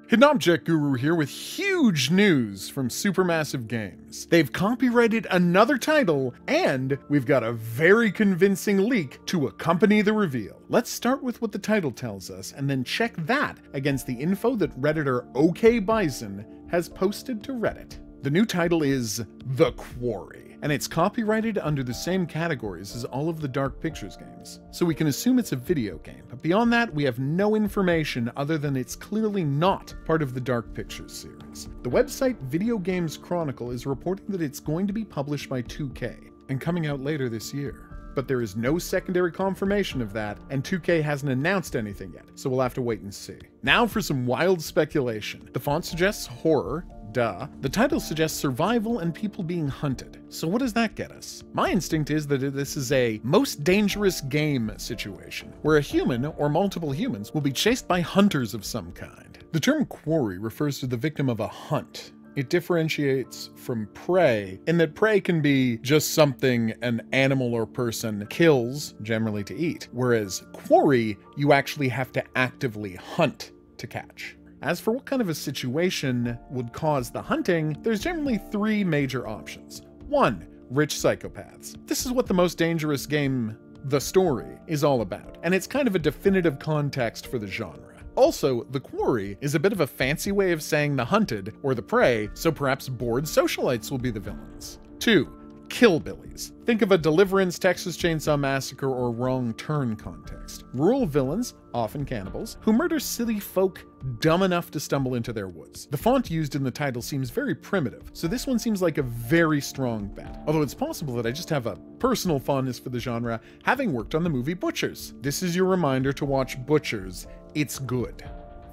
Hidden Object Guru here with huge news from Supermassive Games. They've copyrighted another title, and we've got a very convincing leak to accompany the reveal. Let's start with what the title tells us, and then check that against the info that Redditor OKBison has posted to Reddit. The new title is The Quarry, and it's copyrighted under the same categories as all of the Dark Pictures games, so we can assume it's a video game, but beyond that we have no information other than it's clearly not part of the Dark Pictures series. The website Video Games Chronicle is reporting that it's going to be published by 2K, and coming out later this year. But there is no secondary confirmation of that, and 2K hasn't announced anything yet, so we'll have to wait and see. Now for some wild speculation. The font suggests horror. Duh. The title suggests survival and people being hunted. So what does that get us? My instinct is that this is a most dangerous game situation, where a human or multiple humans will be chased by hunters of some kind. The term quarry refers to the victim of a hunt. It differentiates from prey in that prey can be just something an animal or person kills, generally to eat, whereas quarry, you actually have to actively hunt to catch. As for what kind of a situation would cause the hunting, there's generally three major options. 1. Rich psychopaths. This is what the most dangerous game, The Story, is all about, and it's kind of a definitive context for the genre. Also, the quarry is a bit of a fancy way of saying the hunted, or the prey, so perhaps bored socialites will be the villains. 2. Killbillies. Think of a Deliverance, Texas Chainsaw Massacre, or Wrong Turn context. Rural villains, often cannibals, who murder city folk dumb enough to stumble into their woods. The font used in the title seems very primitive, so this one seems like a very strong bet. Although it's possible that I just have a personal fondness for the genre, having worked on the movie Butchers. This is your reminder to watch Butchers. It's good.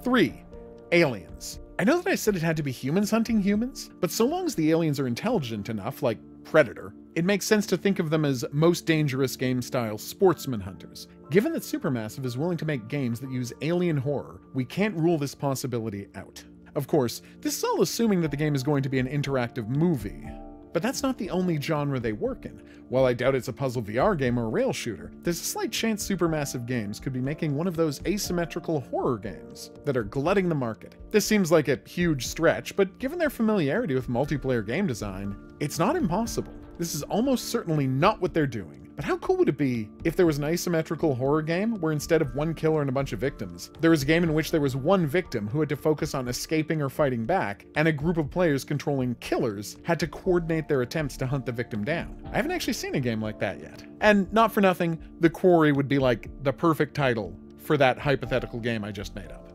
3. Aliens. I know that I said it had to be humans hunting humans, but so long as the aliens are intelligent enough, like Predator, it makes sense to think of them as most dangerous game-style sportsman hunters. Given that Supermassive is willing to make games that use alien horror, we can't rule this possibility out. Of course, this is all assuming that the game is going to be an interactive movie. But that's not the only genre they work in. While I doubt it's a puzzle VR game or a rail shooter, there's a slight chance Supermassive Games could be making one of those asymmetrical horror games that are glutting the market. This seems like a huge stretch, but given their familiarity with multiplayer game design, it's not impossible. This is almost certainly not what they're doing. But how cool would it be if there was an asymmetrical horror game where instead of one killer and a bunch of victims, there was a game in which there was one victim who had to focus on escaping or fighting back, and a group of players controlling killers had to coordinate their attempts to hunt the victim down? I haven't actually seen a game like that yet. And not for nothing, The Quarry would be like the perfect title for that hypothetical game I just made up.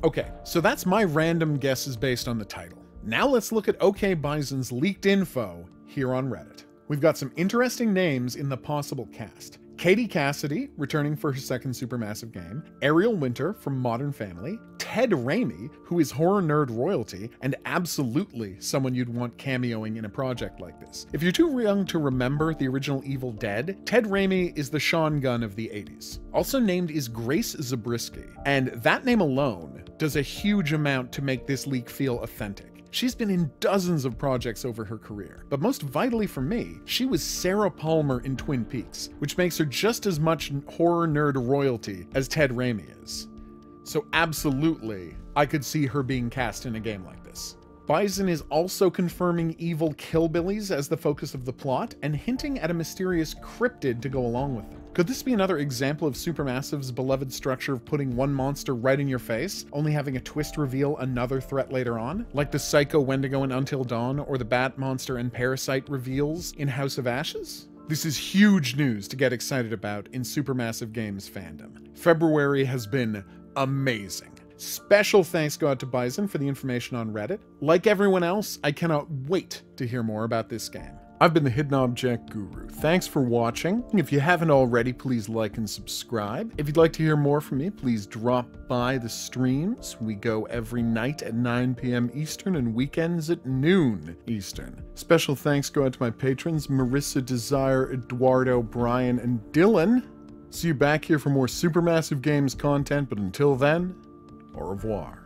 Okay, so that's my random guesses based on the title. Now let's look at OKBison's leaked info here on Reddit. We've got some interesting names in the possible cast. Katie Cassidy, returning for her second Supermassive game, Ariel Winter from Modern Family, Ted Raimi, who is horror nerd royalty, and absolutely someone you'd want cameoing in a project like this. If you're too young to remember the original Evil Dead, Ted Raimi is the Sean Gunn of the 80s. Also named is Grace Zabriskie, and that name alone does a huge amount to make this leak feel authentic. She's been in dozens of projects over her career, but most vitally for me, she was Sarah Palmer in Twin Peaks, which makes her just as much horror nerd royalty as Ted Raimi is. So absolutely, I could see her being cast in a game like this. Bison is also confirming evil killbillies as the focus of the plot, and hinting at a mysterious cryptid to go along with them. Could this be another example of Supermassive's beloved structure of putting one monster right in your face, only having a twist reveal another threat later on? Like the Psycho Wendigo in Until Dawn, or the Bat Monster and Parasite reveals in House of Ashes? This is huge news to get excited about in Supermassive Games fandom. February has been amazing. Special thanks go out to Bison for the information on Reddit. Like everyone else, I cannot wait to hear more about this game. I've been the Hidden Object Guru. Thanks for watching. If you haven't already, please like and subscribe. If you'd like to hear more from me, please drop by the streams. We go every night at 9 p.m. Eastern and weekends at noon Eastern. Special thanks go out to my patrons, Marissa, Desire, Eduardo, Brian, and Dylan. See you back here for more Supermassive Games content, but until then, au revoir.